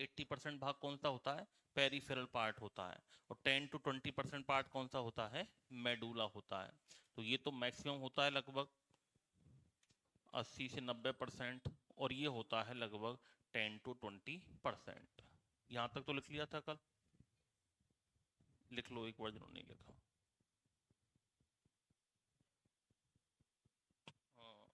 80% भाग कौन सा होता है, पेरिफेरल पार्ट होता है, और 10 to 20% पार्ट कौन सा होता है, मेडुला होता है। तो ये तो मैक्सिमम होता है लगभग 80 से 90%, और ये होता है लगभग 10 to 20%। यहां तक तो लिख लिया था कल, लिख लो एक बार जिन्होंने नहीं लिखा। हाँ।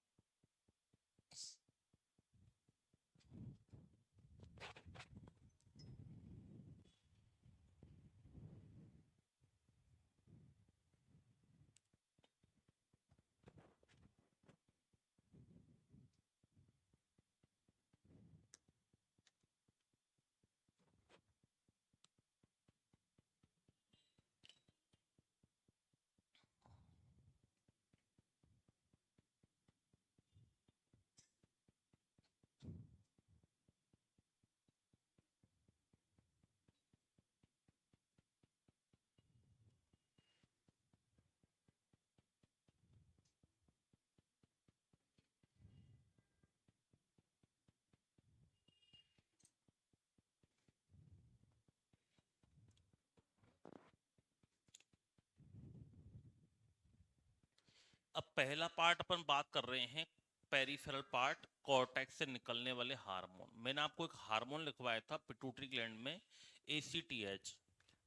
अब पहला पार्ट अपन बात कर रहे हैं, पेरिफेरल पार्ट, कॉर्टेक्स से निकलने वाले हार्मोन। मैंने आपको एक हार्मोन लिखवाया था पिट्यूटरी ग्लैंड में, ACTH,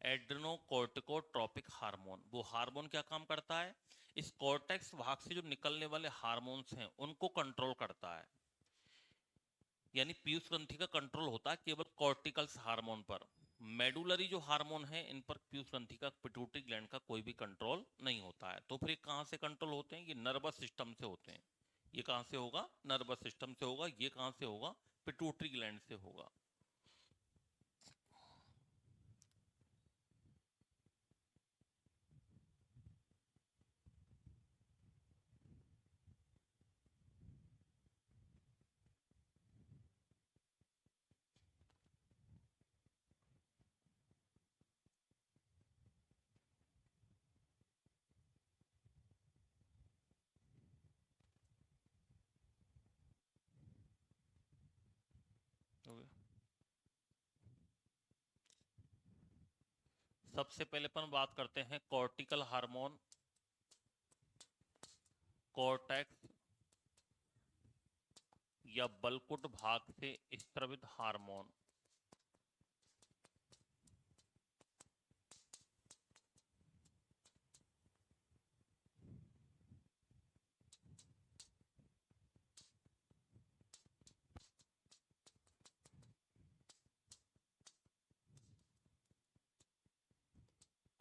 एड्रेनोकोर्टिकोट्रोपिक हार्मोन। वो हार्मोन क्या काम करता है, इस कॉर्टेक्स भाग से जो निकलने वाले हार्मोन्स हैं उनको कंट्रोल करता है। यानी पीयूष ग्रंथि का कंट्रोल होता है केवल कॉर्टिकल्स हार्मोन पर। मेडुलरी जो हार्मोन है इन पर पीयूष ग्रंथि का, पिट्यूटरी ग्लैंड का कोई भी कंट्रोल नहीं होता है। तो फिर ये कहां से कंट्रोल होते हैं, ये नर्वस सिस्टम से होते हैं। ये कहां से होगा, नर्वस सिस्टम से होगा। ये कहां से होगा, पिट्यूटरी ग्लैंड से होगा। Okay. सबसे पहले अपन बात करते हैं कॉर्टिकल हार्मोन, कॉर्टेक्स या बलकुट भाग से स्त्रवित हार्मोन।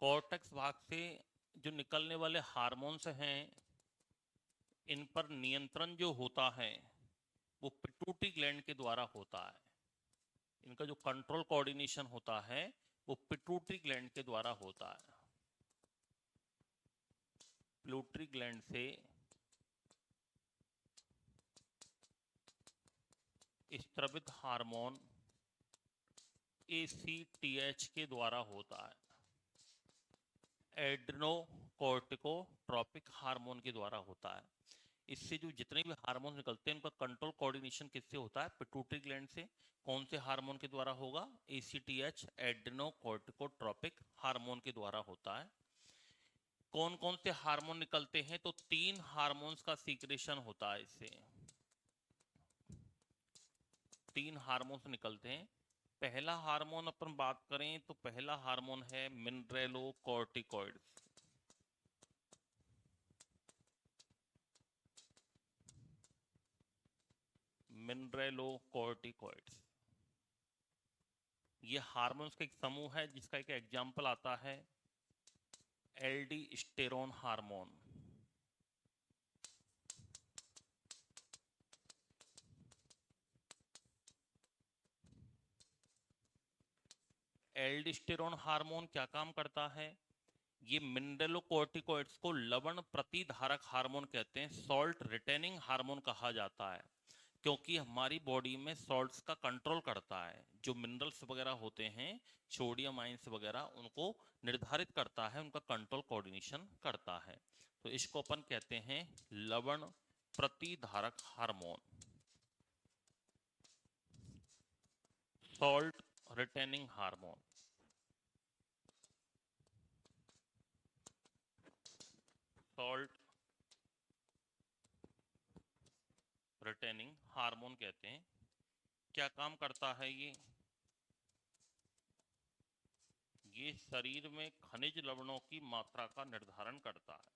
कॉर्टेक्स भाग से जो निकलने वाले हार्मोन्स हैं, इन पर नियंत्रण जो होता है वो पिट्यूटरी ग्लैंड के द्वारा होता है। इनका जो कंट्रोल कोऑर्डिनेशन होता है वो पिट्यूटरी ग्लैंड के द्वारा होता है। पिट्यूटरी ग्लैंड से स्त्रवित हार्मोन ACTH के द्वारा होता है, एड्रेनोकोर्टिकोट्रोपिक हार्मोन के द्वारा होता है। इससे जो जितने भी हार्मोन निकलते हैं उनका कंट्रोल कोऑर्डिनेशन किससे होता है, पिट्यूटरी ग्लैंड से। कौन से हार्मोन के द्वारा होगा, ACTH, एड्रेनोकोर्टिकोट्रोपिक हार्मोन के द्वारा होता है। कौन कौन से हार्मोन निकलते हैं, तो 3 हार्मोन्स का सीक्रेशन होता है इससे। 3 हार्मोन्स निकलते हैं। पहला हार्मोन अपन बात करें तो पहला हार्मोन है मिनरेलोकॉर्टिकॉइड्स। मिनरेलोकॉर्टिकॉइड्स ये हार्मोन्स का एक समूह है जिसका एक एग्जाम्पल आता है एल्डोस्टेरोन हार्मोन। एल्डोस्टेरोन हार्मोन क्या काम करता है, ये मिनरलोकॉर्टिकॉइड्स को लवण प्रतिधारक हार्मोन कहते हैं, सॉल्ट रिटेनिंग हार्मोन कहा जाता है, क्योंकि हमारी बॉडी में सॉल्ट्स का कंट्रोल करता है। जो मिनरल्स वगैरह होते हैं, सोडियम आयंस वगैरह, उनको निर्धारित करता है, उनका कंट्रोल कोऑर्डिनेशन करता है। तो इसको अपन कहते हैं लवण प्रतिधारक hormone, salt retaining hormone, salt retaining hormone कहते हैं। क्या काम करता है ये शरीर में खनिज लवणों की मात्रा का निर्धारण करता है।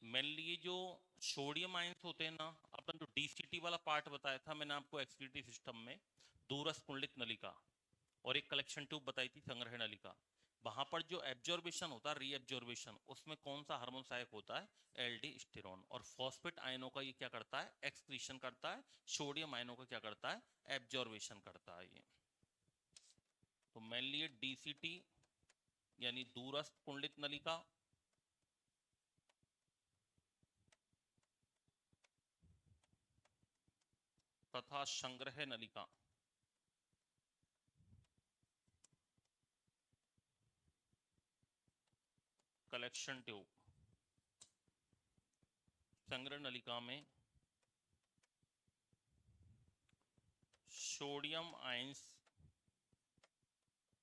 मेनली ये जो सोडियम आयंस होते हैं ना, अपन जो डीसीटी वाला पार्ट बताया था मैंने आपको एक्सक्रीटरी सिस्टम में, दूरस्थ कुंडलित नलिका और एक कलेक्शन ट्यूब बताई थी संग्रह नलिका, वहां पर जो एब्जॉर्बेशन होता है, रीएब्जॉर्बेशन, उसमें कौन सा हार्मोन सहायक होता है? एल्डोस्टेरोन। और फॉस्फेट आयनों का ये क्या करता है? एक्सक्रीशन करता है। सोडियम आयनों का क्या करता है? एब्जॉर्बेशन करता है ये। तो मेनली ये डीसीटी यानी दूरस्थ कुंडलित नलिका, तथा संग्रह नलिका, कलेक्शन ट्यूब, संग्रह नलिका में सोडियम आयंस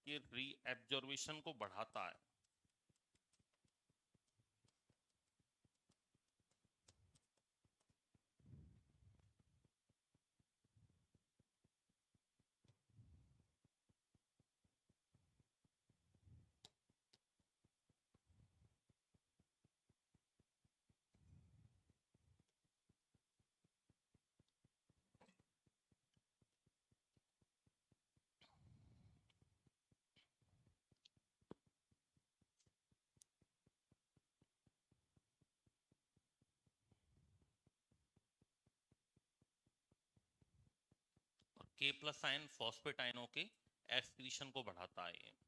के रीएब्जॉर्बेशन को बढ़ाता है। और के प्लस आयन फॉस्फेट आयनों के एक्सक्रीशन को बढ़ाता है ये।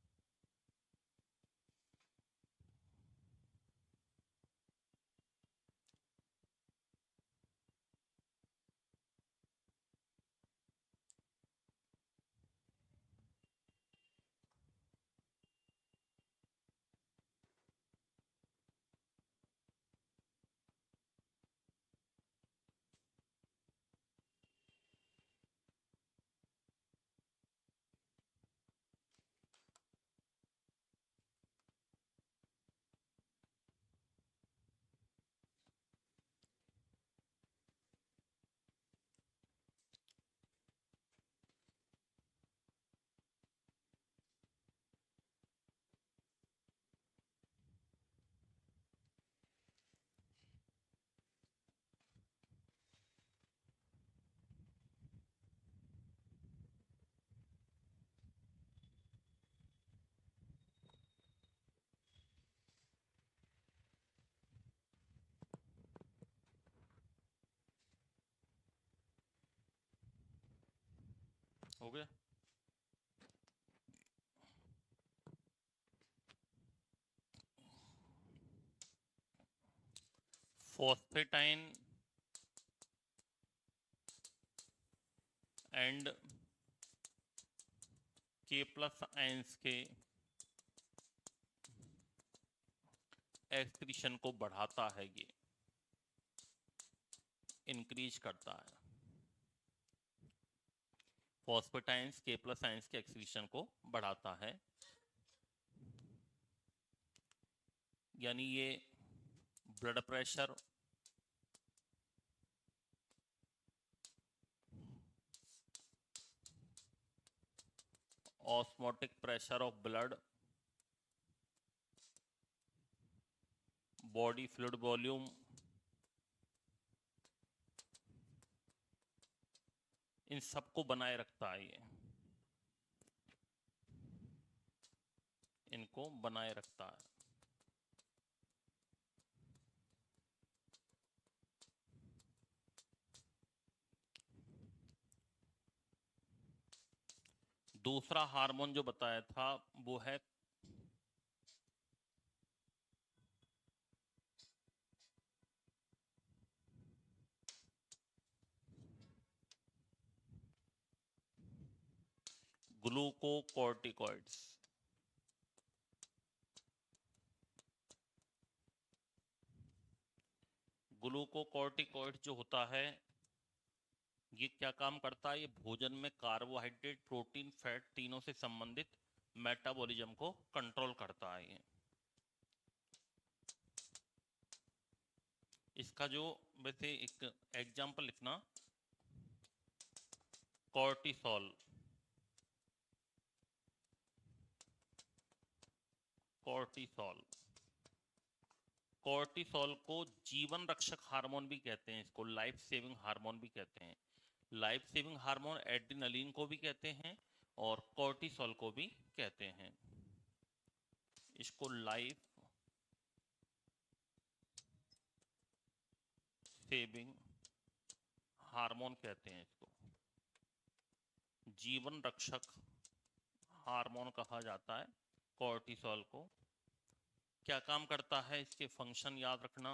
हो गया। फॉस्फेटाइन एंड के प्लस आयंस के एक्सक्रीशन को बढ़ाता है ये, इंक्रीज करता है। फॉस्फेटाइंस के प्लस आयंस के एक्सक्रीशन को बढ़ाता है, यानी ये blood pressure, osmotic pressure of blood, body fluid volume, इन सबको बनाए रखता है ये, इनको बनाए रखता है। दूसरा हार्मोन जो बताया था वो है ग्लूकोकॉर्टिकॉइड्स। ग्लूकोकॉर्टिकॉइड जो होता है ये क्या काम करता है? ये भोजन में कार्बोहाइड्रेट, प्रोटीन, फैट तीनों से संबंधित मेटाबॉलिज्म को कंट्रोल करता है। ये इसका जो वैसे एक एग्जांपल लिखना, कॉर्टिसोल। कॉर्टिसोल कॉर्टिसोल को जीवन रक्षक हार्मोन भी कहते हैं, इसको लाइफ सेविंग हार्मोन भी कहते हैं। लाइफ सेविंग हार्मोन एड्रिनलिन को भी कहते हैं और कॉर्टिसोल को भी कहते हैं। इसको लाइफ सेविंग हार्मोन कहते हैं, इसको जीवन रक्षक हार्मोन कहा जाता है कॉर्टिसोल को। क्या काम करता है? इसके फंक्शन याद रखना।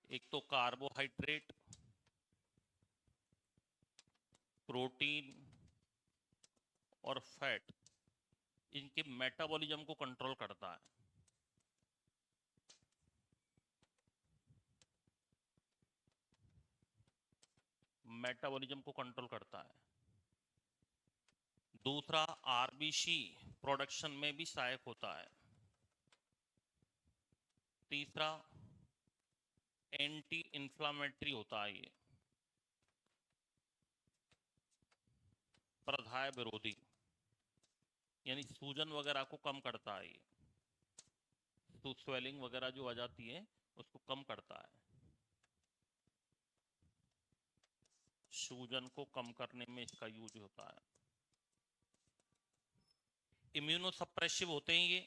एक तो कार्बोहाइड्रेट, प्रोटीन और फैट, इनके मेटाबॉलिज्म को कंट्रोल करता है। मेटाबॉलिज्म को कंट्रोल करता है। दूसरा, आरबीसी प्रोडक्शन में भी सहायक होता है। तीसरा, एंटी इंफ्लामेटरी होता है, ये प्रदाह विरोधी, यानी सूजन वगैरह को कम करता है ये, तो स्वेलिंग वगैरह जो आ जाती है उसको कम करता है। सूजन को कम करने में इसका यूज होता है। इम्यूनोसप्रेसिव होते हैं ये।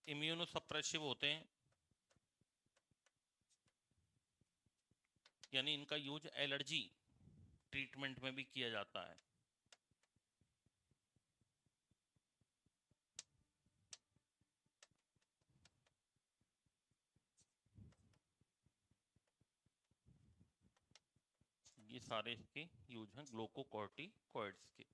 इम्यूनोसप्रेसिव होते हैं, यानी इनका यूज एलर्जी ट्रीटमेंट में भी किया जाता है। ये सारे इसके यूज हैं ग्लूकोकॉर्टिकॉइड्स के।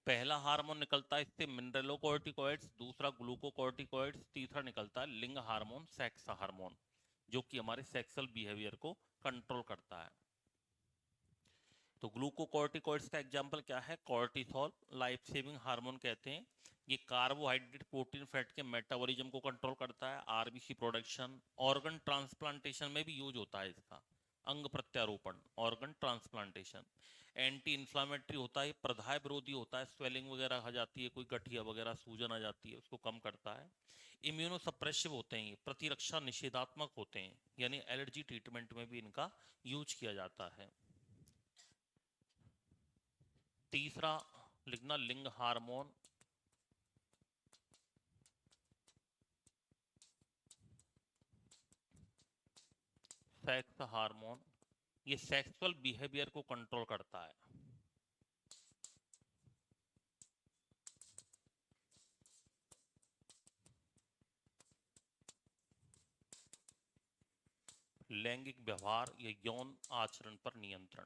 पहला हार्मोन निकलता है इससे मिनरलोकॉर्टिकॉइड्स, दूसरा ग्लूकोकॉर्टिकॉइड्स, तीसरा निकलता है लिंग हार्मोन, सेक्स हार्मोन, जो कि हमारे सेक्सुअल बिहेवियर को कंट्रोल करता है। तो ग्लूकोकॉर्टिकॉइड्स का एग्जांपल क्या है? कॉर्टिसोल, लाइफ सेविंग हार्मोन कहते हैं। ये कार्बोहाइड्रेट, प्रोटीन, फैट के मेटाबॉलिज्म को कंट्रोल करता है। आरबीसी प्रोडक्शन, ऑर्गन ट्रांसप्लांटेशन में भी यूज होता है इसका, अंग प्रत्यारोपण, ऑर्गन ट्रांसप्लांटेशन। एंटी इंफ्लामेटरी होता है, प्रदाह विरोधी होता है, स्वेलिंग वगैरह आ जाती है, कोई गठिया वगैरह सूजन आ जाती है उसको कम करता है। इम्यूनोसप्रेसिव होते हैं, ये प्रतिरक्षा निषेधात्मक होते हैं, यानी एलर्जी ट्रीटमेंट में भी इनका यूज किया जाता है। तीसरा लिखना लिंग हार्मोन, सेक्स हार्मोन, ये सेक्सुअल बिहेवियर को कंट्रोल करता है। लैंगिक व्यवहार या यौन आचरण पर नियंत्रण।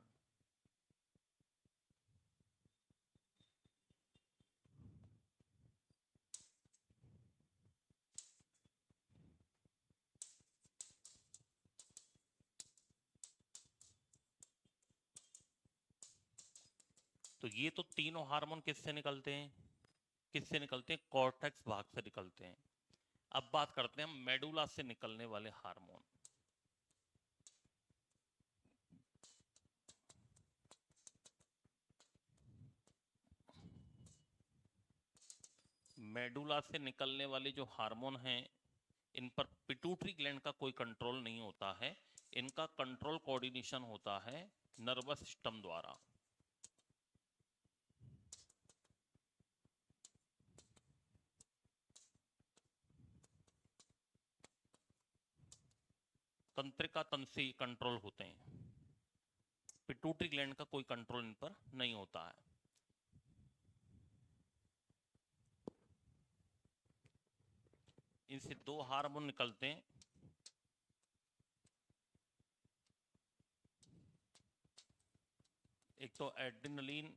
तो ये तो तीनों हार्मोन किससे निकलते हैं? किससे निकलते हैं? कॉर्टेक्स भाग से निकलते हैं। अब बात करते हैं मेडुला से निकलने वाले हार्मोन। मेडुला से निकलने वाले जो हार्मोन हैं, इन पर पिट्यूटरी ग्लैंड का कोई कंट्रोल नहीं होता है। इनका कंट्रोल कोऑर्डिनेशन होता है नर्वस सिस्टम द्वारा। तंत्रिका तंत्र से कंट्रोल होते हैं। पिट्यूटरी ग्लैंड का कोई कंट्रोल इन पर नहीं होता है। इनसे दो हार्मोन निकलते हैं, एक तो एड्रिनलिन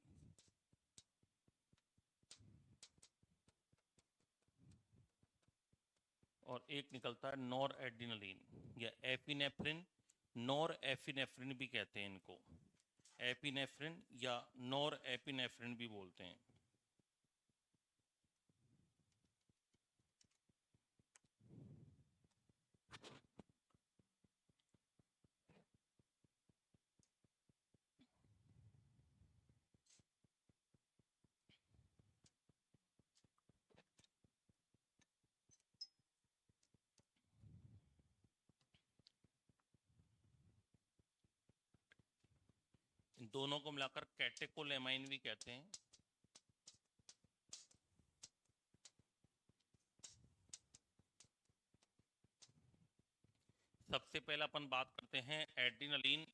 और एक निकलता है नॉर एड्रिनलिन या एपिनेफ्रिन। नॉर एपिनेफ्रिन भी कहते हैं इनको, एपिनेफ्रिन या नॉर एपिनेफ्रिन भी बोलते हैं। इन दोनों को मिलाकर कैटेकोलेमाइन भी कहते हैं। सबसे पहले अपन बात करते हैं एड्रिनलिन।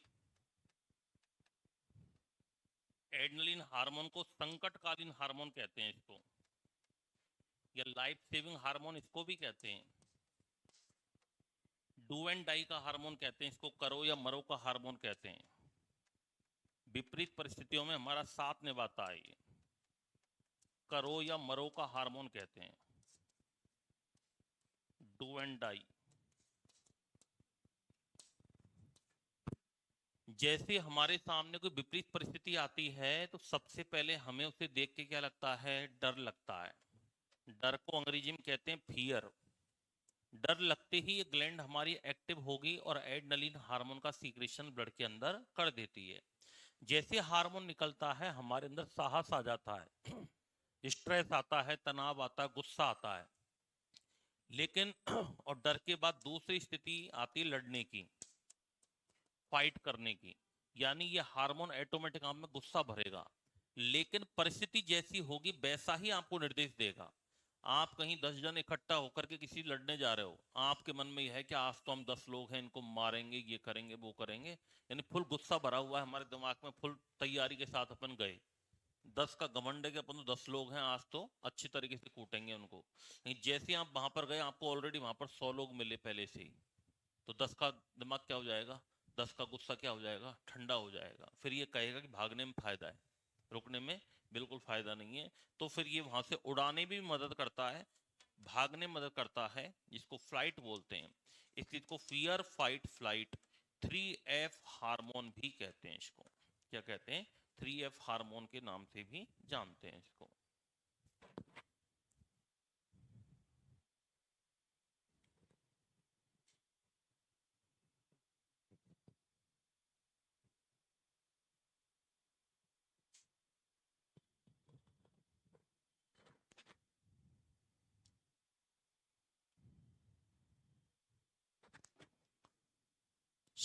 एड्रिनलिन हार्मोन को संकटकालीन हार्मोन कहते हैं इसको, या लाइफ सेविंग हार्मोन इसको भी कहते हैं। डू एंड डाई का हार्मोन कहते हैं इसको, करो या मरो का हार्मोन कहते हैं। विपरीत परिस्थितियों में हमारा साथ निभाता है ये, करो या मरो का हार्मोन कहते हैं। Do and die. जैसे हमारे सामने कोई विपरीत परिस्थिति आती है तो सबसे पहले हमें उसे देख के क्या लगता है? डर लगता है। डर को अंग्रेजी में कहते हैं फियर। डर लगते ही ये ग्लैंड हमारी एक्टिव होगी और एड्रेनलिन हार्मोन का सीक्रेशन ब्लड के अंदर कर देती है। जैसे हार्मोन निकलता है हमारे अंदर साहस आ जाता है, स्ट्रेस आता है, तनाव आता है, गुस्सा आता है। लेकिन और डर के बाद दूसरी स्थिति आती है लड़ने की, फाइट करने की। यानी ये हार्मोन ऑटोमेटिक आप में गुस्सा भरेगा, लेकिन परिस्थिति जैसी होगी वैसा ही आपको निर्देश देगा। आप कहीं 10 जन इकट्ठा होकर के किसी लड़ने जा रहे हो, आपके मन में यह है कि आज तो हम 10 लोग हैं, इनको मारेंगे, ये करेंगे, वो करेंगे। यानी फुल गुस्सा भरा हुआ है हमारे दिमाग में, फुल तैयारी के साथ अपन गए। 10 का घमंड है कि अपन तो 10 लोग हैं, आज तो अच्छी तरीके से कूटेंगे उनको। लेकिन जैसे आप वहां पर गए, आपको ऑलरेडी वहां पर 100 लोग मिले पहले से ही, तो 10 का दिमाग क्या हो जाएगा? 10 का गुस्सा क्या हो जाएगा? ठंडा हो जाएगा। फिर ये कहेगा कि भागने में फायदा है, रुकने में बिल्कुल फायदा नहीं है। तो फिर ये वहां से उड़ाने भी मदद करता है, भागने में मदद करता है, जिसको फ्लाइट बोलते हैं। इस चीज को fear fight flight 3F hormone भी कहते हैं इसको। क्या कहते हैं? 3F हार्मोन के नाम से भी जानते हैं इसको।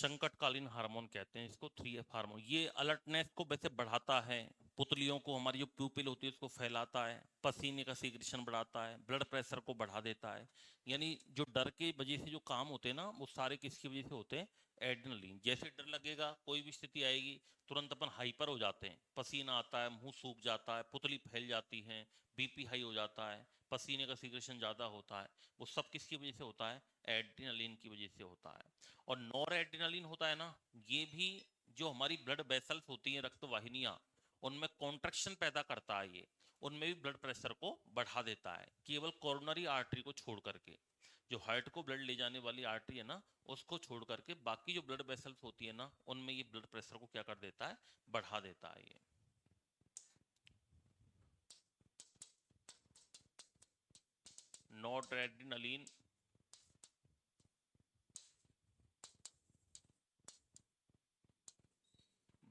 संकटकालीन हार्मोन कहते हैं इसको, 3F हार्मोन। ये अलर्टनेस को वैसे बढ़ाता है, पुतलियों को, हमारी जो प्यूपिल होती है उसको फैलाता है, पसीने का सीक्रेशन बढ़ाता है, ब्लड प्रेशर को बढ़ा देता है। यानी जो डर के वजह से जो काम होते हैं ना, वो सारे किसकी वजह से होते हैं? एड्रेनलिन। जैसे डर लगेगा, कोई भी स्थिति आएगी, तुरंत अपन हाइपर हो जाते हैं, पसीना आता है, मुंह सूख जाता है, पुतली फैल जाती है, बीपी हाई हो जाता है, पसीने का सीक्रेशन ज्यादा होता है। वो सब किसकी वजह से होता है? एड्रेनलिन की वजह से होता है। और नॉर एड्रेनलिन होता है ना, ये भी जो हमारी ब्लड वेसल्स होती हैं, रक्त वाहिनियां, उनमें कॉन्ट्रैक्शन पैदा करता है ये, उनमें भी ब्लड प्रेशर को बढ़ा देता है, केवल कोरोनरी आर्टरी को छोड़ करके। जो हार्ट को ब्लड ले जाने वाली आर्टरी है ना, उसको छोड़ करके बाकी जो ब्लड वेसल्स होती है ना, उनमें ये ब्लड प्रेशर को क्या कर देता है? बढ़ा देता है ये। नॉर एड्रेनलिन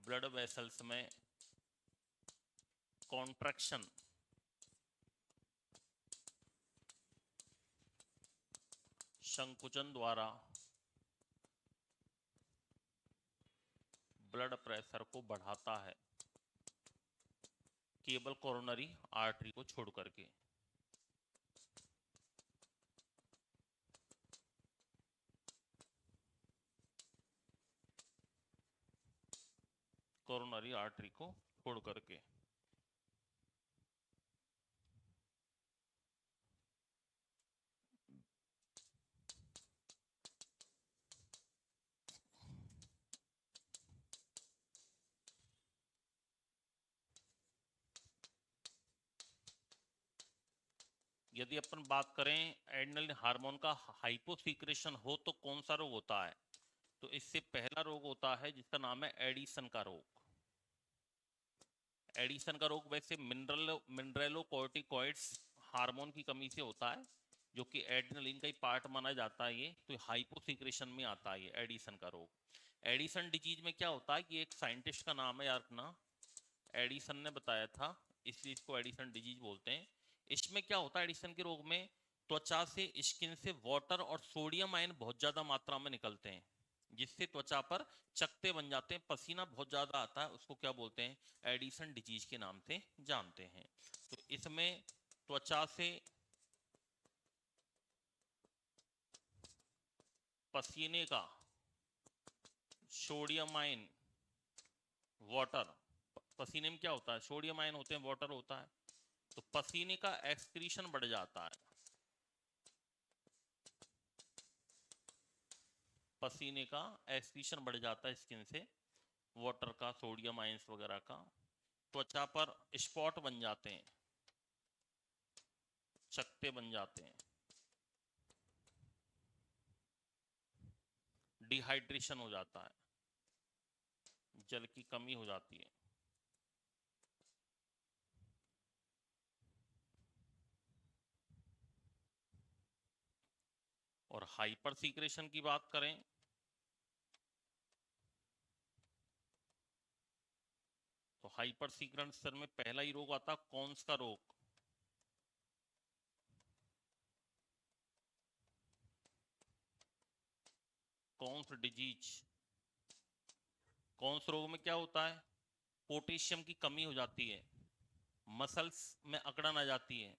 ब्लड वेसल्स में कॉन्ट्रैक्शन, संकुचन द्वारा ब्लड प्रेशर को बढ़ाता है, केवल कोरोनरी आर्टरी को छोड़ करके। कोरोनरी आर्टरी को छोड़ करके। यदि अपन बात करें एड्रेनलिन हार्मोन का हाइपोसीक्रेशन हो तो कौन सा रोग होता है? तो इससे पहला रोग होता है जिसका नाम है एडिसन का रोग। एडिसन का रोग वैसे मिनरलोकॉर्टिकॉइड्स हार्मोन की कमी से होता है, जो कि एड्रेनलिन का ही पार्ट माना जाता है। ये तो हाइपोसीक्रेशन में आता है ये एडिसन का रोग। एडिसन डिजीज में क्या होता है कि एक साइंटिस्ट का नाम है यार ना, एडिसन ने बताया था, इसलिए इसको एडिसन डिजीज बोलते हैं। इसमें क्या होता है एडिसन के रोग में? त्वचा से, स्किन से वाटर और सोडियम आयन बहुत ज्यादा मात्रा में निकलते हैं, जिससे त्वचा पर चकत्ते बन जाते हैं, पसीना बहुत ज्यादा आता है। उसको क्या बोलते हैं? एडिसन डिजीज के नाम से जानते हैं। तो इसमें त्वचा से पसीने का सोडियम आयन, वाटर, पसीने में क्या होता है? सोडियम आयन होते हैं, वाटर होता है, तो पसीने का एक्सक्रीशन बढ़ जाता है, पसीने का एक्सक्रीशन बढ़ जाता है स्किन से, वाटर का, सोडियम आयंस वगैरह का। त्वचा पर स्पॉट बन जाते हैं, चकत्ते बन जाते हैं, डिहाइड्रेशन हो जाता है, जल की कमी हो जाती है। और हाइपर सीक्रेशन की बात करें तो हाइपर सीक्रेशन में पहला ही रोग आता है कॉन्स का रोग। Cons disease. कॉन्स रोग में क्या होता है? पोटेशियम की कमी हो जाती है, मसल्स में अकड़न आ जाती है,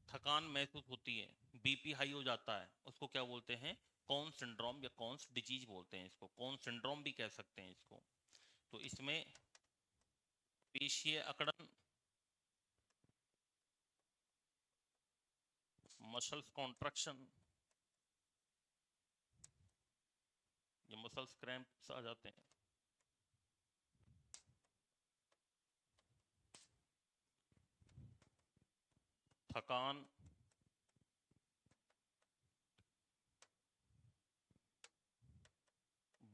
थकान महसूस होती है, बीपी हाई हो जाता है। उसको क्या बोलते हैं? कॉन सिंड्रोम या कॉन्स डिजीज बोलते हैं इसको, कॉन सिंड्रोम भी कह सकते हैं इसको। तो इसमें पेशीय अकड़न, मसल्स कॉन्ट्रैक्शन, ये मसल्स क्रैम्प्स आ जाते हैं, थकान,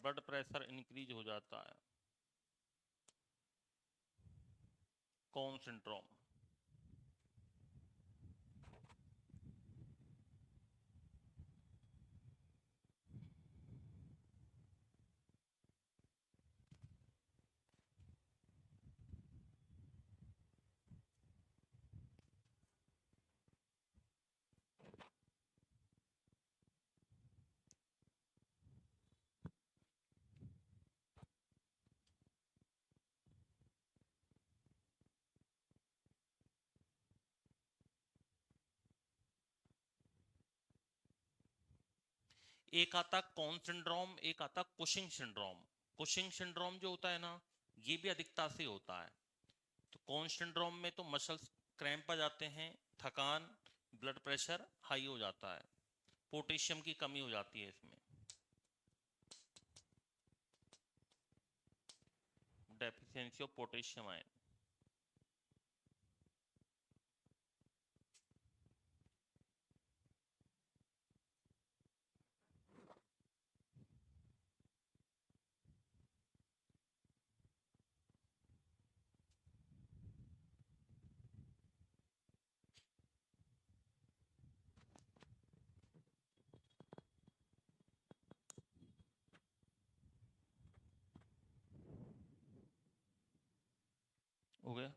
ब्लड प्रेशर इंक्रीज हो जाता है, कॉन सिंड्रोम। एक आता कॉन सिंड्रोम, एक आता कुशिंग सिंड्रोम। कुशिंग सिंड्रोम जो होता है ना, ये भी अधिकता से होता है। तो कॉन सिंड्रोम में तो मसल्स क्रैम्प आ जाते हैं, थकान, ब्लड प्रेशर हाई हो जाता है, पोटेशियम की कमी हो जाती है इसमें, डेफिशिएंसी ऑफ पोटेशियम आयन। हो गया।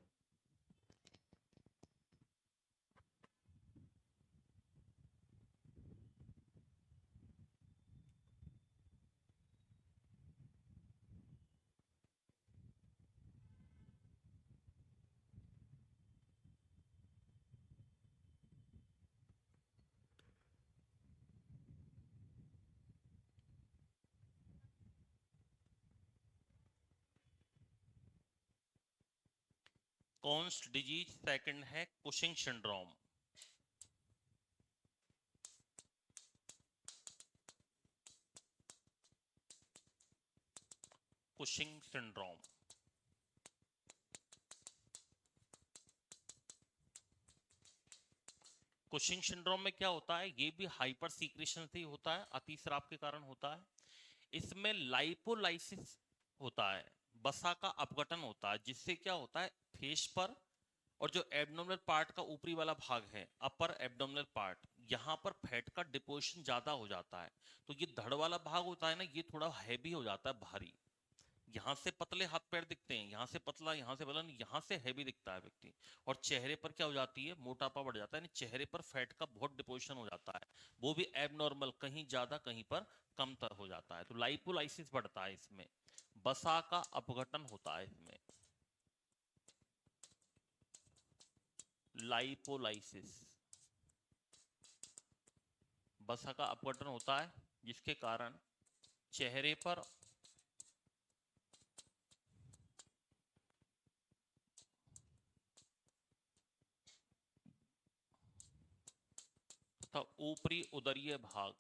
कॉन्स्ट डिजीज सेकंड है Cushing syndrome. Cushing syndrome, Cushing syndrome में क्या होता है, ये भी हाइपर सीक्रेशन से ही होता है, अतिस्राव के कारण होता है। इसमें लाइपोलाइसिस होता है, वसा का अपघटन होता है, जिससे क्या होता है, फेस पर और जो एब्डोमिनल पार्ट का ऊपरी वाला भाग है, अपर एब्डोमिनल पार्ट, यहाँ पर फैट का डिपोजिशन ज्यादा हो जाता है। तो ये धड़ वाला भाग होता है ना, ये थोड़ा हैवी हो जाता है, भारी। यहाँ से पतले हाथ पैर दिखते हैं, यहाँ से पतला, यहाँ से पतला, यहाँ से हैवी दिखता है व्यक्ति। और चेहरे पर क्या हो जाती है, मोटापा बढ़ जाता है, यानी चेहरे पर फैट का बहुत डिपोजिशन हो जाता है, वो भी एबनॉर्मल, कहीं ज्यादा कहीं पर कम तर हो जाता है। तो लाइपोलाइसिस बढ़ता है इसमें, वसा का अपघटन होता है इसमें, लाइपोलाइसिस, वसा का अपघटन होता है, जिसके कारण चेहरे पर तथा ऊपरी उदरीय भाग,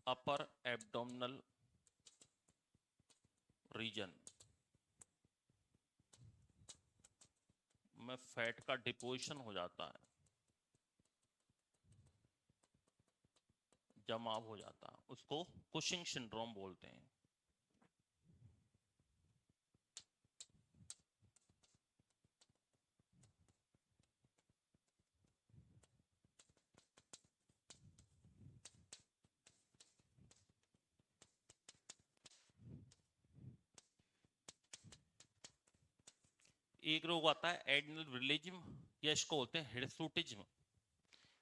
अपर एब्डोमिनल रीजन में फैट का डिपोजिशन हो जाता है, जमाव हो जाता है, उसको कुशिंग सिंड्रोम बोलते हैं। एक रोग आता है एड्रिनल रिलीजियम, या इसको बोलते हैं हिरसुटिज्म।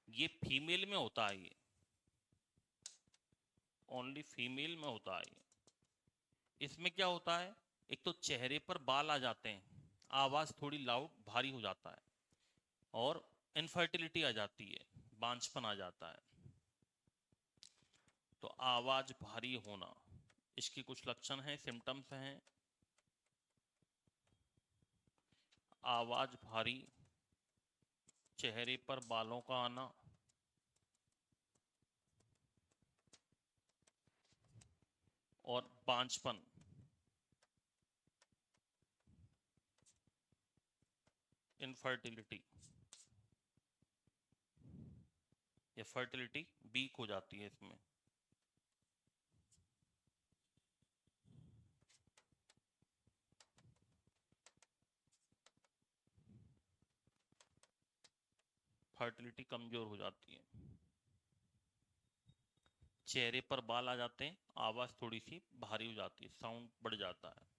ये फीमेल में होता है, ये ओनली फीमेल में होता है। इसमें क्या होता है, एक तो चेहरे पर बाल आ जाते हैं, आवाज थोड़ी लाउड भारी हो जाता है, और इनफर्टिलिटी आ जाती है, बांझपन आ जाता है। तो आवाज भारी होना, इसकी कुछ लक्षण हैं, सिम्टम्स हैं। आवाज भारी, चेहरे पर बालों का आना, और बांझपन, इनफर्टिलिटी, या फर्टिलिटी वीक हो जाती है इसमें। फर्टिलिटी कमजोर हो जाती है, चेहरे पर बाल आ जाते हैं, आवाज थोड़ी सी भारी हो जाती है, साउंड बढ़ जाता है।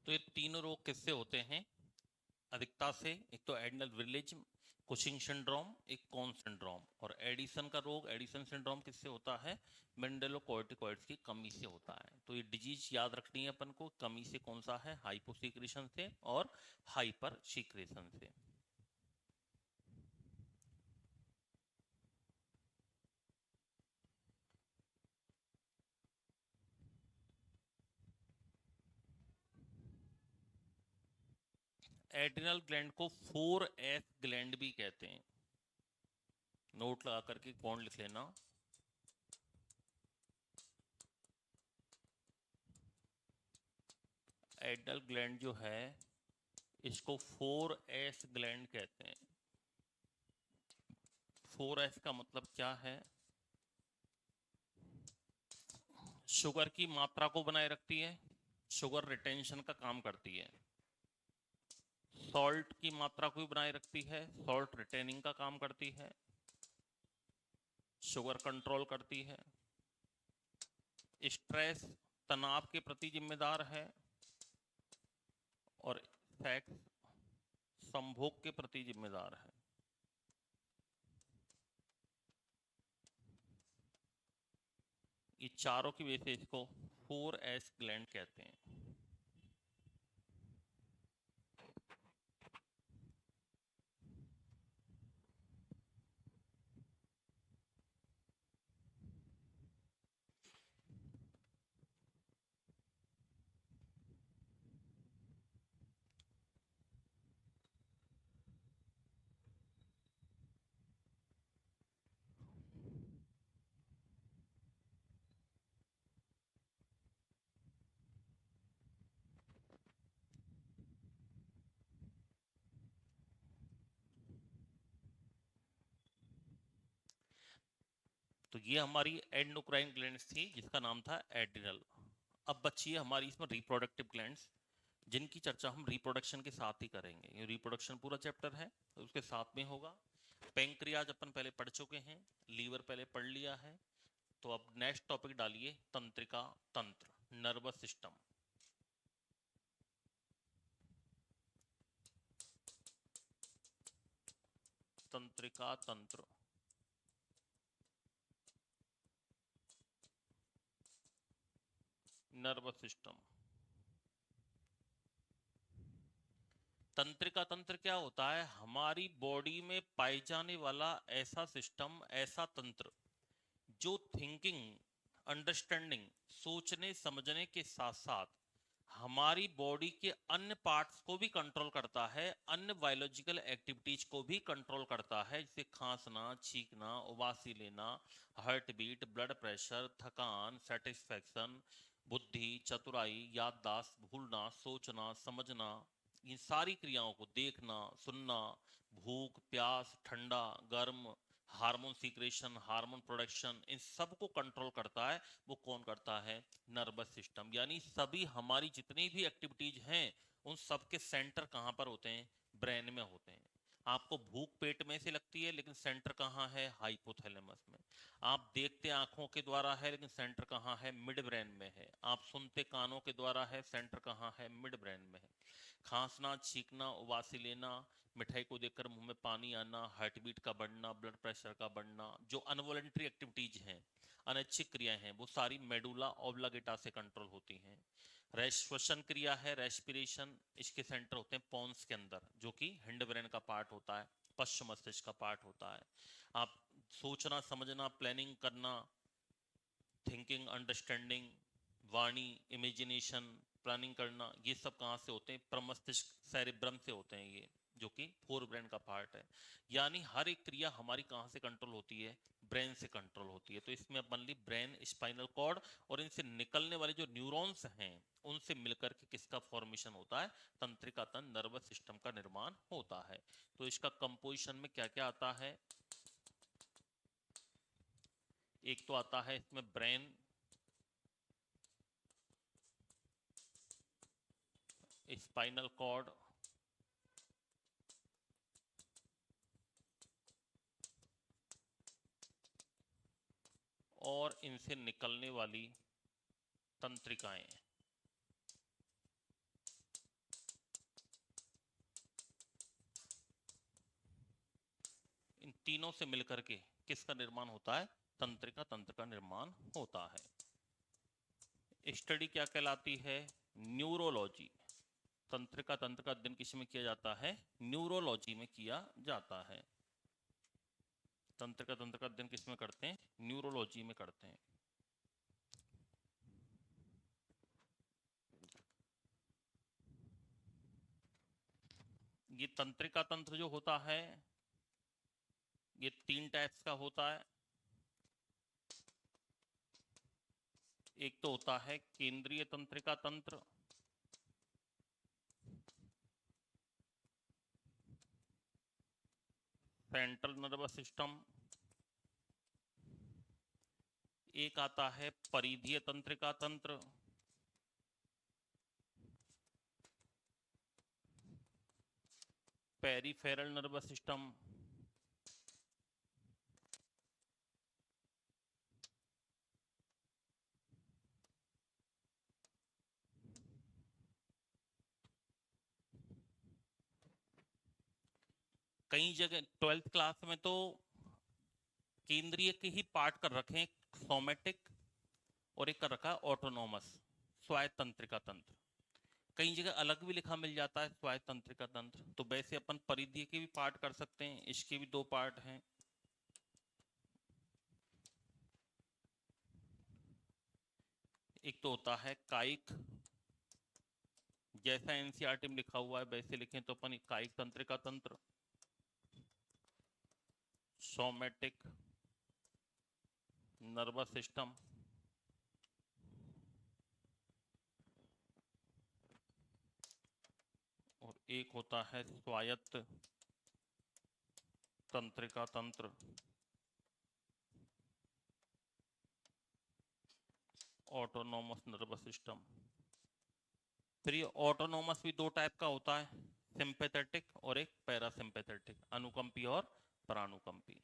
तो ये तीनों रोग किससे होते हैं अधिकता से? एक तो एडनल विलेज, कुशिंग सिंड्रोम, एक कॉन सिंड्रोम। और एडिसन का रोग, एडिसन सिंड्रोम किससे होता है? मेंडेलोकॉर्टिकॉइड्स की कमी से होता है। तो ये डिजीज याद रखनी है अपन को। कमी से कौन सा है? हाइपोसीक्रेशन से और हाइपर सीक्रेशन से। एड्रिनल ग्लैंड को 4S ग्लैंड भी कहते हैं। नोट लगा करके कौन लिख लेना। एड्रिनल ग्लैंड जो है इसको 4S ग्लैंड कहते हैं। 4S का मतलब क्या है? शुगर की मात्रा को बनाए रखती है, शुगर रिटेंशन का काम करती है। सॉल्ट की मात्रा को भी बनाए रखती है, सॉल्ट रिटेनिंग का काम करती है। शुगर कंट्रोल करती है। स्ट्रेस, तनाव के प्रति जिम्मेदार है। और सेक्स, संभोग के प्रति जिम्मेदार है। ये चारों की वजह से इसको 4S ग्लैंड कहते हैं। तो ये हमारी एंडोक्राइन ग्लैंड्स थी जिसका नाम था एड्रिनल। अब बची है हमारी इसमें रिप्रोडक्टिव ग्लैंड्स, जिनकी चर्चा हम रिप्रोडक्शन के साथ ही करेंगे। ये रिप्रोडक्शन पूरा चैप्टर है तो उसके साथ में होगा। पेंक्रियाज अपन पहले पढ़ चुके हैं, लीवर पहले पढ़ लिया है। तो अब नेक्स्ट टॉपिक डालिए, तंत्रिका तंत्र, नर्वस सिस्टम। तंत्रिका तंत्र, नर्वस सिस्टम। तंत्रिका तंत्र क्या होता है? हमारी बॉडी में पाए जाने वाला ऐसा सिस्टम, ऐसा तंत्र जो थिंकिंग, अंडरस्टैंडिंग, सोचने समझने के साथ साथ हमारी बॉडी के अन्य पार्ट्स को भी कंट्रोल करता है, अन्य बायोलॉजिकल एक्टिविटीज को भी कंट्रोल करता है, जैसे खांसना, छींकना, उबासी लेना, हार्ट बीट, ब्लड प्रेशर, थकान, सेटिस्फैक्शन, बुद्धि, चतुराई, याददाश्त, भूलना, सोचना, समझना, इन सारी क्रियाओं को देखना, सुनना, भूख, प्यास, ठंडा, गर्म, हार्मोन सीक्रेशन, हार्मोन प्रोडक्शन, इन सब को कंट्रोल करता है। वो कौन करता है? Nervous system. यानी सभी हमारी जितनी भी एक्टिविटीज हैं उन सब के सेंटर कहाँ पर होते हैं? ब्रेन में होते हैं। आपको भूख पेट में से लगती है लेकिन सेंटर कहाँ है? हाइपोथैलेमस में। आप देखते आंखों के द्वारा है लेकिन सेंटर कहाँ है? मिड ब्रेन में है। आप सुनते कानों के द्वारा है, सेंटर कहाँ है? मिड ब्रेन में है। खांसना, छींकना, उबासी लेना, मिठाई को देखकर मुंह में पानी आना, हार्ट बीट का बढ़ना, ब्लड प्रेशर का बढ़ना, जो अनवॉलंटरी एक्टिविटीज हैं, अनैच्छिक क्रियाएं हैं, वो सारी मेडुला ऑब्लांगेटा से कंट्रोल होती हैं। श्वसन क्रिया है, रेस्पिरेशन, इसके सेंटर होते हैं पोन्स के अंदर, जो कि हिंड ब्रेन का पार्ट होता है, पश्च मस्तिष्क का पार्ट होता है। आप सोचना, समझना, प्लानिंग करना, थिंकिंग, अंडरस्टैंडिंग, वाणी, इमेजिनेशन, प्लानिंग करना, ये सब कहाँ से होते हैं? प्रमस्तिष्क, सेरिब्रम से होते हैं ये, जो कि फोर ब्रेन का पार्ट है। यानी हर एक क्रिया हमारी कहाँ से कंट्रोल होती है? ब्रेन से कंट्रोल होती है। तो इसमें अपन ली ब्रेन, स्पाइनल कॉर्ड, और इनसे निकलने वाले जो न्यूरॉन्स हैं उनसे मिलकर के किसका फॉर्मेशन होता है? तंत्रिका तंत्र, नर्वस सिस्टम का निर्माण होता है। तो इसका कंपोजिशन में क्या क्या आता है? एक तो आता है इसमें ब्रेन, स्पाइनल कॉर्ड, और इनसे निकलने वाली तंत्रिकाएं। तीनों से मिलकर के किसका निर्माण होता है? तंत्रिका तंत्र का निर्माण होता है। स्टडी क्या कहलाती है? न्यूरोलॉजी। तंत्रिका तंत्र का अध्ययन किस में किया जाता है? न्यूरोलॉजी में किया जाता है। तंत्रिका तंत्र का अध्ययन किस में करते हैं? न्यूरोलॉजी में करते हैं। ये तंत्रिका तंत्र जो होता है ये 3 टाइप्स का होता है। एक तो होता है केंद्रीय तंत्रिका तंत्र, सेंट्रल नर्वस सिस्टम। एक आता है परिधीय तंत्रिका तंत्र, पेरिफेरल नर्वस सिस्टम। कई जगह 12th क्लास में तो केंद्रीय के ही पार्ट कर रखे हैं, सोमेटिक, और एक कर रखा है ऑटोनोमस, स्वायत्त तंत्रिका तंत्र। कई जगह अलग भी लिखा मिल जाता है स्वायत्त तंत्रिका तंत्र। तो वैसे अपन परिधीय के भी पार्ट कर सकते हैं, इसके भी 2 पार्ट हैं। एक तो होता है कायिक, जैसा एनसीईआरटी में लिखा हुआ है वैसे लिखें तो अपन कायिक तंत्रिका तंत्र, सोमेटिक नर्वस सिस्टम, और एक होता है स्वायत्त तंत्रिका तंत्र, ऑटोनोमस नर्वस सिस्टम। फिर ये ऑटोनोमस भी 2 टाइप का होता है, सिंपैथेटिक और एक पैरासिम्पैथेटिक, अनुकंपी और परानुकंपी।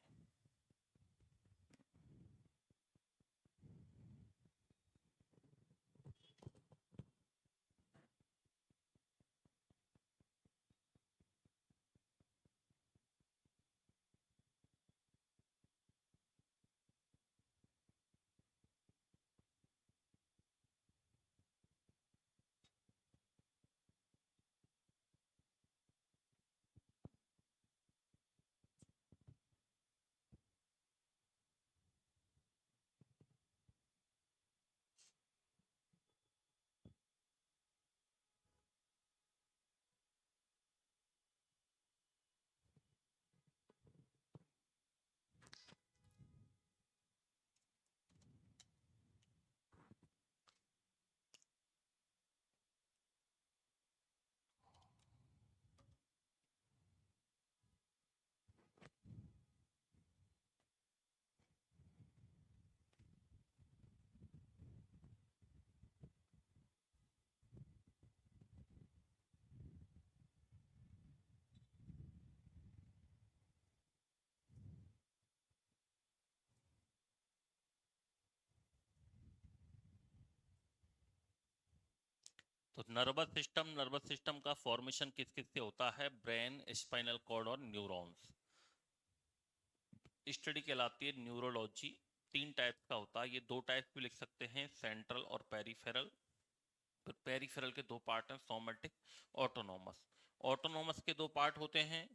तो नर्वस सिस्टम का फॉर्मेशन किस किस से होता है? ब्रेन, स्पाइनल कॉर्ड और न्यूरॉन्स। स्टडी कहलाती है न्यूरोलॉजी। 3 टाइप्स का होता है, ये 2 टाइप्स भी लिख सकते हैं, सेंट्रल और पेरिफेरल। फिर पेरिफेरल के 2 पार्ट हैं, सोमेटिक, ऑटोनोमस। ऑटोनोमस के 2 पार्ट होते हैं,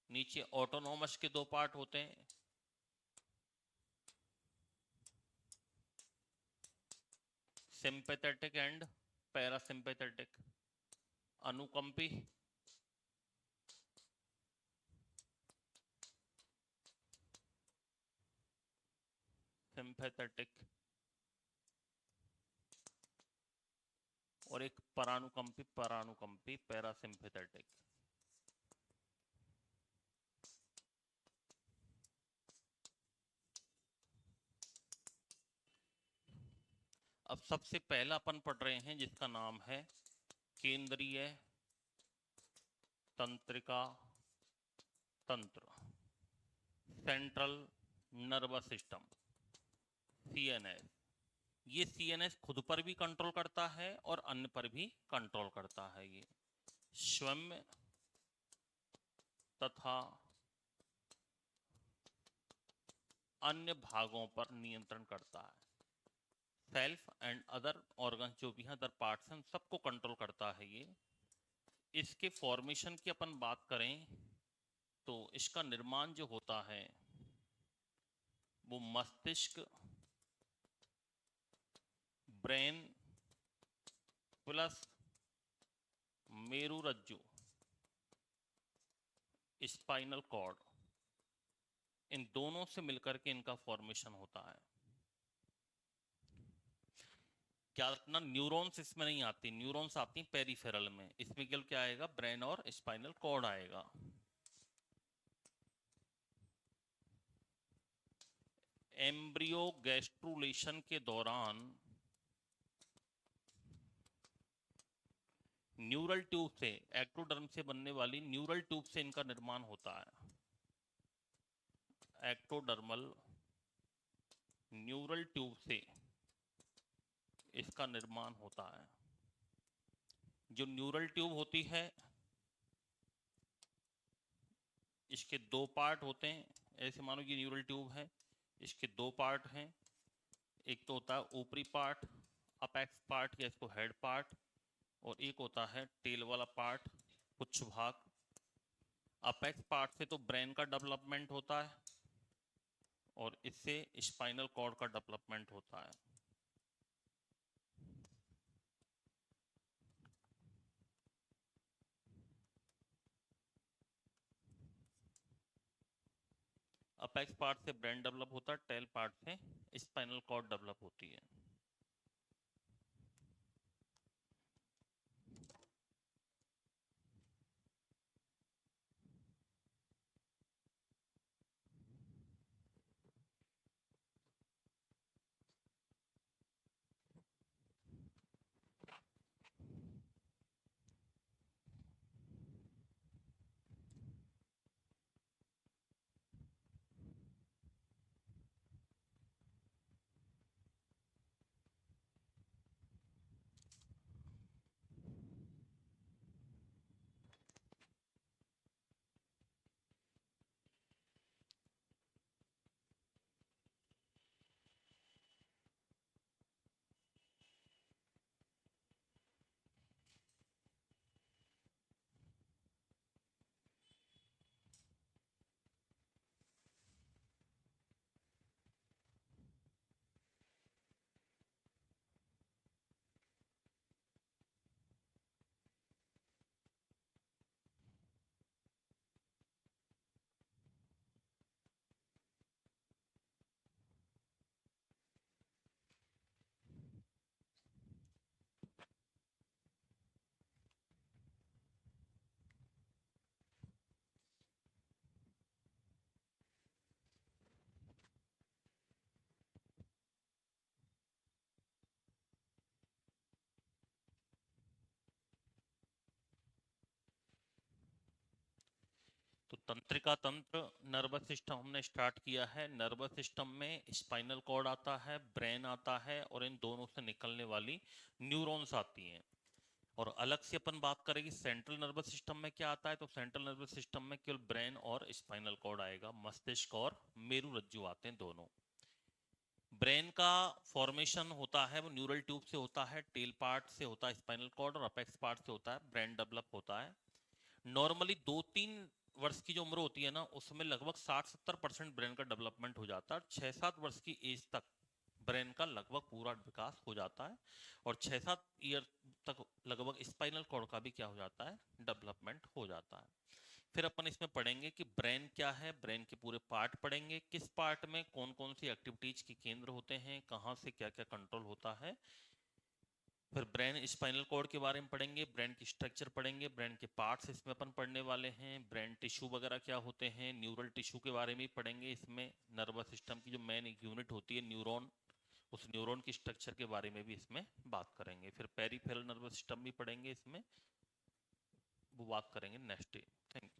नीचे ऑटोनोमस के 2 पार्ट होते हैं, सिंपैथेटिक एंड पैरासिम्पैथेटिक। अनुकंपी, सिंपैथेटिक, और एक परानुकंपी पैरासिम्पैथेटिक। अब सबसे पहला अपन पढ़ रहे हैं जिसका नाम है केंद्रीय तंत्रिका तंत्र, सेंट्रल नर्वस सिस्टम, सीएनएस। ये सीएनएस खुद पर भी कंट्रोल करता है और अन्य पर भी कंट्रोल करता है। ये स्वयं तथा अन्य भागों पर नियंत्रण करता है। सेल्फ एंड अदर ऑर्गन जो भी हैं, अदर पार्ट्स हैं, सबको कंट्रोल करता है ये। इसके फॉर्मेशन की अपन बात करें तो इसका निर्माण जो होता है वो मस्तिष्क, ब्रेन प्लस मेरुरज्जु, स्पाइनल कॉर्ड, इन दोनों से मिलकर के इनका फॉर्मेशन होता है। क्या रखना, न्यूरॉन्स इसमें नहीं आती, न्यूरॉन्स आती पेरिफेरल में। इसमें केवल क्या आएगा, ब्रेन और स्पाइनल कॉर्ड आएगा। एम्ब्रियो गैस्ट्रुलेशन के दौरान न्यूरल ट्यूब से, एक्टोडर्म से बनने वाली न्यूरल ट्यूब से इनका निर्माण होता है। एक्टोडर्मल न्यूरल ट्यूब से इसका निर्माण होता है। जो न्यूरल ट्यूब होती है इसके दो पार्ट होते हैं। ऐसे मानो ये न्यूरल ट्यूब है, इसके दो पार्ट हैं। एक तो होता है ऊपरी पार्ट, अपेक्स पार्ट या इसको हेड पार्ट, और एक होता है टेल वाला पार्ट, पुच्छ भाग। अपेक्स पार्ट से तो ब्रेन का डेवलपमेंट होता है और इससे स्पाइनल कॉर्ड का डेवलपमेंट होता है। अपेक्स पार्ट से ब्रेन डेवलप होता है, टेल पार्ट से स्पाइनल कॉर्ड डेवलप होती है। तो तंत्रिका तंत्र, नर्वस सिस्टम हमने स्टार्ट किया है। नर्वस सिस्टम में स्पाइनल कॉर्ड आता है, ब्रेन आता है, और इन दोनों से निकलने वाली न्यूरॉन्स आती हैं। और अलग से अपन बात करेंगे सेंट्रल नर्वस सिस्टम में क्या आता है, तो सेंट्रल नर्वस सिस्टम में केवल ब्रेन और स्पाइनल कॉर्ड आएगा, मस्तिष्क और मेरुरज्जु आते हैं दोनों। ब्रेन का फॉर्मेशन होता है वो न्यूरल ट्यूब से होता है, टेल पार्ट से होता है स्पाइनल कॉर्ड, और अपेक्स पार्ट से होता है ब्रेन डेवलप होता है। नॉर्मली 2-3 वर्ष की जो उम्र होती है ना, उसमें लगभग 60-70% ब्रेन का डेवलपमेंट हो जाता है। 6-7 वर्ष की एज तक ब्रेन का लगभग पूरा विकास हो जाता है, और 6-7 ईयर तक लगभग स्पाइनल कॉर्ड का भी क्या हो जाता है, डेवलपमेंट हो जाता है। फिर अपन इसमें पढ़ेंगे कि ब्रेन क्या है, ब्रेन के पूरे पार्ट पढ़ेंगे, किस पार्ट में कौन कौन सी एक्टिविटीज के केंद्र होते हैं, कहाँ से क्या क्या कंट्रोल होता है। फिर ब्रेन स्पाइनल कॉर्ड के बारे में पढ़ेंगे, ब्रेन की स्ट्रक्चर पढ़ेंगे, ब्रेन के पार्ट्स इसमें अपन पढ़ने वाले हैं, ब्रेन टिश्यू वगैरह क्या होते हैं, न्यूरल टिश्यू के बारे में पढ़ेंगे। इसमें नर्वस सिस्टम की जो मेन एक यूनिट होती है न्यूरॉन, उस न्यूरॉन की स्ट्रक्चर के बारे में भी इसमें बात करेंगे। फिर पेरिफेरल नर्वस सिस्टम भी पढ़ेंगे, इसमें वो बात करेंगे नेक्स्ट डे। Thank you.